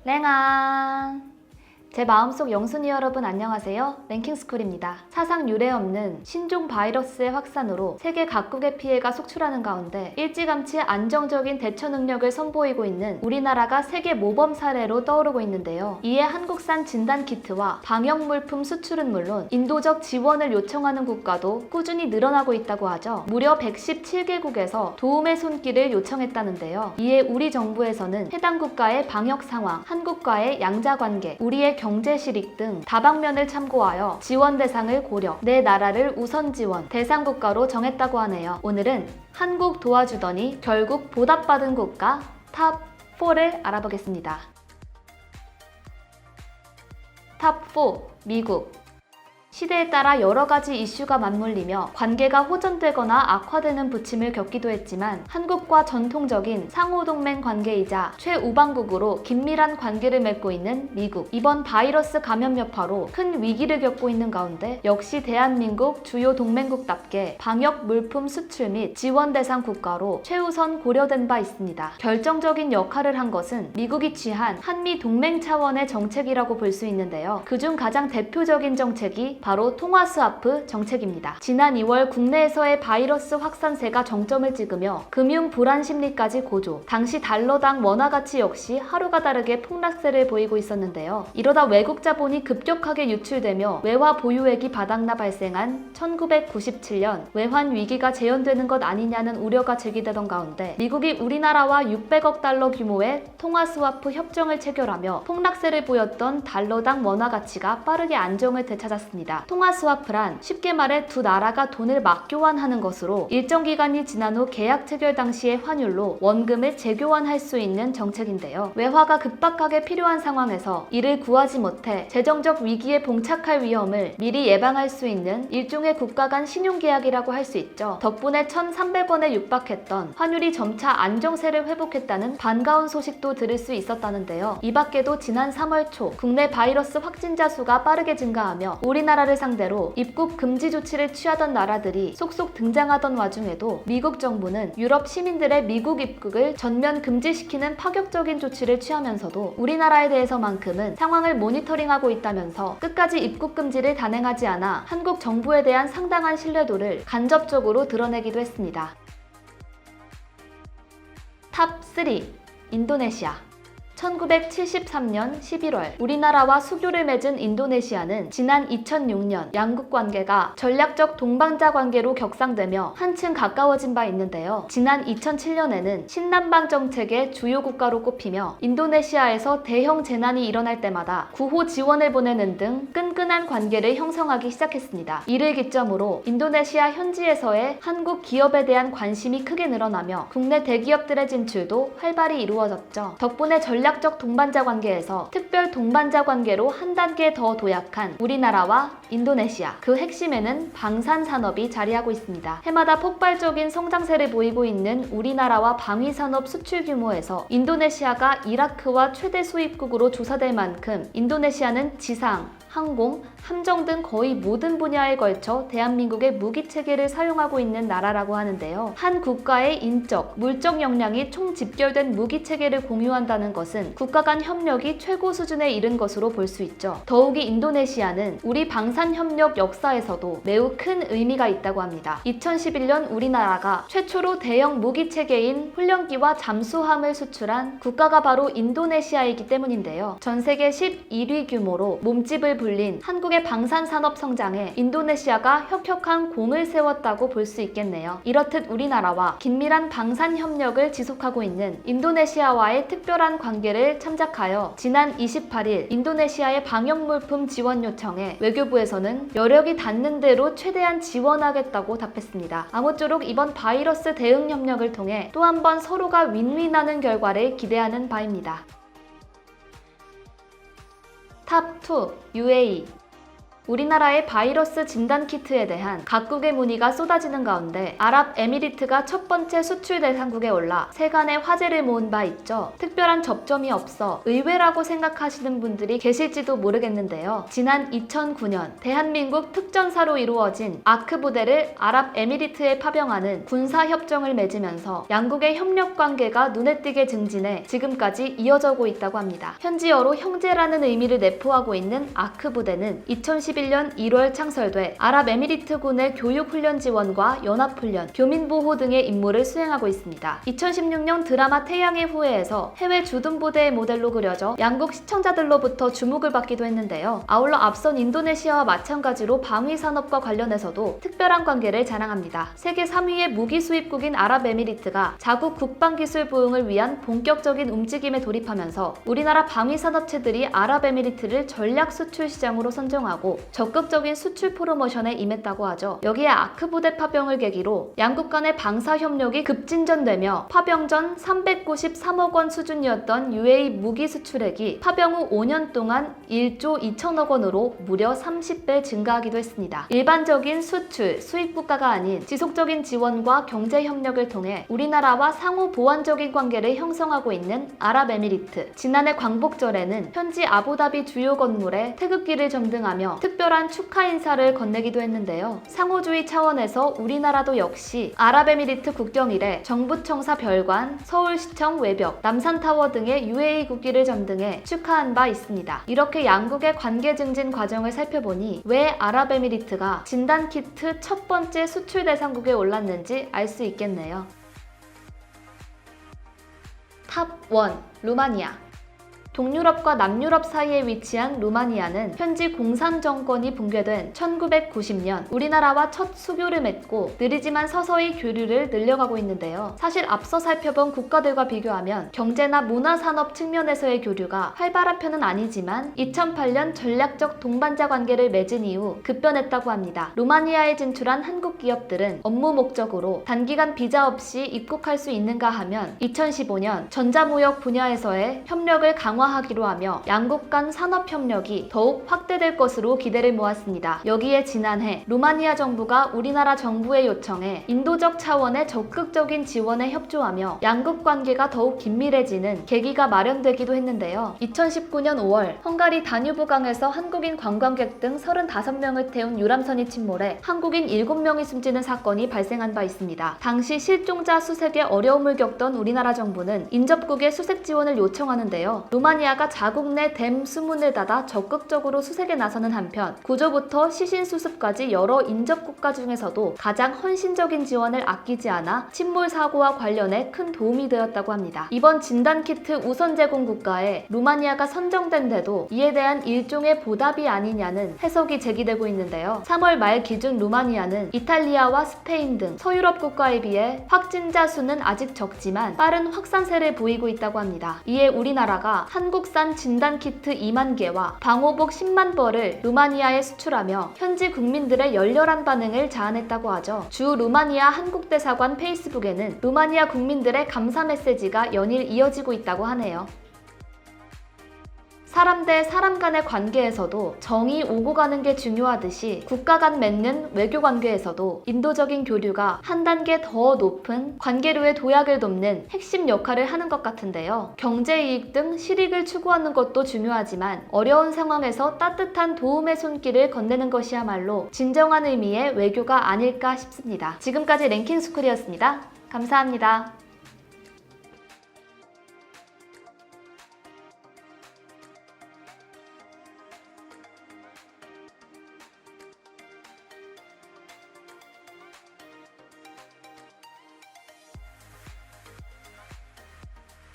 랭아! 제 마음속 영순이 여러분 안녕하세요. 랭킹스쿨입니다. 사상 유례 없는 신종 바이러스의 확산으로 세계 각국의 피해가 속출하는 가운데 일찌감치 안정적인 대처 능력을 선보이고 있는 우리나라가 세계 모범 사례로 떠오르고 있는데요. 이에 한국산 진단키트와 방역물품 수출은 물론 인도적 지원을 요청하는 국가도 꾸준히 늘어나고 있다고 하죠. 무려 117개국에서 도움의 손길을 요청했다는데요. 이에 우리 정부에서는 해당 국가의 방역 상황, 한국과의 양자관계, 우리의 경제 실익 등 다방면을 참고하여 지원 대상을 고려, 내 나라를 우선 지원 대상 국가로 정했다고 하네요. 오늘은 한국 도와주더니 결국 보답받은 국가 탑 4를 알아보겠습니다. 탑 4. 미국. 시대에 따라 여러 가지 이슈가 맞물리며 관계가 호전되거나 악화되는 부침을 겪기도 했지만 한국과 전통적인 상호동맹 관계이자 최우방국으로 긴밀한 관계를 맺고 있는 미국. 이번 바이러스 감염 여파로 큰 위기를 겪고 있는 가운데 역시 대한민국 주요 동맹국답게 방역 물품 수출 및 지원 대상 국가로 최우선 고려된 바 있습니다. 결정적인 역할을 한 것은 미국이 취한 한미 동맹 차원의 정책이라고 볼 수 있는데요. 그중 가장 대표적인 정책이 바로 통화스와프 정책입니다. 지난 2월 국내에서의 바이러스 확산세가 정점을 찍으며 금융 불안 심리까지 고조. 당시 달러당 원화 가치 역시 하루가 다르게 폭락세를 보이고 있었는데요. 이러다 외국 자본이 급격하게 유출되며 외화 보유액이 바닥나 발생한 1997년 외환 위기가 재현되는 것 아니냐는 우려가 제기되던 가운데 미국이 우리나라와 600억 달러 규모의 통화스와프 협정을 체결하며 폭락세를 보였던 달러당 원화 가치가 빠르게 안정을 되찾았습니다. 통화스와프란 쉽게 말해 두 나라가 돈을 맞교환하는 것으로 일정 기간이 지난 후 계약 체결 당시의 환율로 원금을 재교환할 수 있는 정책인데요. 외화가 급박하게 필요한 상황에서 이를 구하지 못해 재정적 위기에 봉착할 위험을 미리 예방할 수 있는 일종의 국가 간 신용계약이라고 할 수 있죠. 덕분에 1,300원에 육박했던 환율이 점차 안정세를 회복했다는 반가운 소식도 들을 수 있었다는데요. 이 밖에도 지난 3월 초 국내 바이러스 확진자 수가 빠르게 증가하며 우리나라를 상대로 입국 금지 조치를 취하던 나라들이 속속 등장하던 와중에도 미국 정부는 유럽 시민들의 미국 입국을 전면 금지시키는 파격적인 조치를 취하면서도 우리나라에 대해서만큼은 상황을 모니터링하고 있다면서 끝까지 입국 금지를 단행하지 않아 한국 정부에 대한 상당한 신뢰도를 간접적으로 드러내기도 했습니다. 탑 3. 인도네시아. 1973년 11월 우리나라와 수교를 맺은 인도네시아는 지난 2006년 양국 관계가 전략적 동반자 관계로 격상되며 한층 가까워진 바 있는데요. 지난 2007년에는 신남방 정책의 주요 국가로 꼽히며 인도네시아에서 대형 재난이 일어날 때마다 구호 지원을 보내는 등 끈끈한 관계를 형성하기 시작했습니다. 이를 기점으로 인도네시아 현지에서의 한국 기업에 대한 관심이 크게 늘어나며 국내 대기업들의 진출도 활발히 이루어졌죠. 덕분에 전략적 동반자 관계에서 특별 동반자 관계로 한 단계 더 도약한 우리나라와 인도네시아. 그 핵심에는 방산 산업이 자리하고 있습니다. 해마다 폭발적인 성장세를 보이고 있는 우리나라와 방위산업 수출 규모에서 인도네시아가 이라크와 최대 수입국으로 조사될 만큼 인도네시아는 지상, 항공, 함정 등 거의 모든 분야에 걸쳐 대한민국의 무기체계를 사용하고 있는 나라라고 하는데요. 한 국가의 인적, 물적 역량이 총집결된 무기체계를 공유한다는 것은 국가 간 협력이 최고 수준에 이른 것으로 볼 수 있죠. 더욱이 인도네시아는 우리 방산협력 역사에서도 매우 큰 의미가 있다고 합니다. 2011년 우리나라가 최초로 대형 무기체계인 훈련기와 잠수함을 수출한 국가가 바로 인도네시아이기 때문인데요. 전 세계 11위 규모로 몸집을 불린 한국의 방산산업 성장에 인도네시아가 혁혁한 공을 세웠다고 볼 수 있겠네요. 이렇듯 우리나라와 긴밀한 방산 협력을 지속하고 있는 인도네시아와의 특별한 관계를 참작하여 지난 28일 인도네시아의 방역물품 지원 요청에 외교부에서는 여력이 닿는 대로 최대한 지원하겠다고 답했습니다. 아무쪼록 이번 바이러스 대응 협력을 통해 또 한 번 서로가 윈윈하는 결과를 기대하는 바입니다. 탑 2. UAE. 우리나라의 바이러스 진단 키트에 대한 각국의 문의가 쏟아지는 가운데 아랍에미리트가 첫 번째 수출 대상국에 올라 세간의 화제를 모은 바 있죠. 특별한 접점이 없어 의외라고 생각하시는 분들이 계실지도 모르겠는데요. 지난 2009년 대한민국 특전사로 이루어진 아크 부대를 아랍에미리트에 파병하는 군사협정을 맺으면서 양국의 협력 관계가 눈에 띄게 증진해 지금까지 이어져고 있다고 합니다. 현지어로 형제라는 의미를 내포하고 있는 아크 부대는 2011년 1월 창설돼 아랍에미리트군의 교육훈련 지원과 연합훈련, 교민보호 등의 임무를 수행하고 있습니다. 2016년 드라마 태양의 후예에서 해외 주둔부대의 모델로 그려져 양국 시청자들로부터 주목을 받기도 했는데요. 아울러 앞선 인도네시아와 마찬가지로 방위산업과 관련해서도 특별한 관계를 자랑합니다. 세계 3위의 무기 수입국인 아랍에미리트가 자국 국방기술 부흥을 위한 본격적인 움직임에 돌입하면서 우리나라 방위산업체들이 아랍에미리트를 전략 수출 시장으로 선정하고 적극적인 수출 프로모션에 임했다고 하죠. 여기에 아크 부대 파병을 계기로 양국 간의 방사 협력이 급진전되며 파병 전 393억 원 수준이었던 UAE 무기 수출액이 파병 후 5년 동안 1조 2천억 원으로 무려 30배 증가하기도 했습니다. 일반적인 수출, 수입 국가가 아닌 지속적인 지원과 경제 협력을 통해 우리나라와 상호 보완적인 관계를 형성하고 있는 아랍에미리트. 지난해 광복절에는 현지 아부다비 주요 건물에 태극기를 점등하며 특별한 축하 인사를 건네기도 했는데요. 상호주의 차원에서 우리나라도 역시 아랍에미리트 국경일에 정부청사 별관, 서울시청 외벽, 남산타워 등의 UAE 국기를 점등해 축하한 바 있습니다. 이렇게 양국의 관계 증진 과정을 살펴보니 왜 아랍에미리트가 진단키트 첫 번째 수출 대상국에 올랐는지 알 수 있겠네요. 탑 1. 루마니아. 동유럽과 남유럽 사이에 위치한 루마니아는 현지 공산 정권이 붕괴된 1990년 우리나라와 첫 수교를 맺고 느리지만 서서히 교류를 늘려가고 있는데요. 사실 앞서 살펴본 국가들과 비교하면 경제나 문화산업 측면에서의 교류가 활발한 편은 아니지만 2008년 전략적 동반자 관계를 맺은 이후 급변했다고 합니다. 루마니아에 진출한 한국 기업들은 업무 목적으로 단기간 비자 없이 입국할 수 있는가 하면 2015년 전자무역 분야에서의 협력을 강화하기로 하며 양국 간 산업협력이 더욱 확대될 것으로 기대를 모았습니다. 여기에 지난해 루마니아 정부가 우리나라 정부의 요청에 인도적 차원의 적극적인 지원에 협조하며 양국 관계가 더욱 긴밀해지는 계기가 마련되기도 했는데요. 2019년 5월 헝가리 다뉴브강에서 한국인 관광객 등 35명을 태운 유람선이 침몰해 한국인 7명이 숨지는 사건이 발생한 바 있습니다. 당시 실종자 수색에 어려움을 겪던 우리나라 정부는 인접국에 수색 지원을 요청하는데요. 루마니아가 자국 내 댐 수문을 닫아 적극적으로 수색에 나서는 한편 구조부터 시신 수습까지 여러 인접 국가 중에서도 가장 헌신적인 지원을 아끼지 않아 침몰 사고와 관련해 큰 도움이 되었다고 합니다. 이번 진단키트 우선 제공 국가에 루마니아가 선정된데도 이에 대한 일종의 보답이 아니냐는 해석이 제기되고 있는데요. 3월 말 기준 루마니아는 이탈리아와 스페인 등 서유럽 국가에 비해 확진자 수는 아직 적지만 빠른 확산세를 보이고 있다고 합니다. 이에 우리나라가 한국산 진단키트 2만 개와 방호복 10만 벌을 루마니아에 수출하며 현지 국민들의 열렬한 반응을 자아냈다고 하죠. 주 루마니아 한국대사관 페이스북에는 루마니아 국민들의 감사 메시지가 연일 이어지고 있다고 하네요. 사람 대 사람 간의 관계에서도 정이 오고 가는 게 중요하듯이 국가 간 맺는 외교 관계에서도 인도적인 교류가 한 단계 더 높은 관계로의 도약을 돕는 핵심 역할을 하는 것 같은데요. 경제이익 등 실익을 추구하는 것도 중요하지만 어려운 상황에서 따뜻한 도움의 손길을 건네는 것이야말로 진정한 의미의 외교가 아닐까 싶습니다. 지금까지 랭킹스쿨이었습니다. 감사합니다.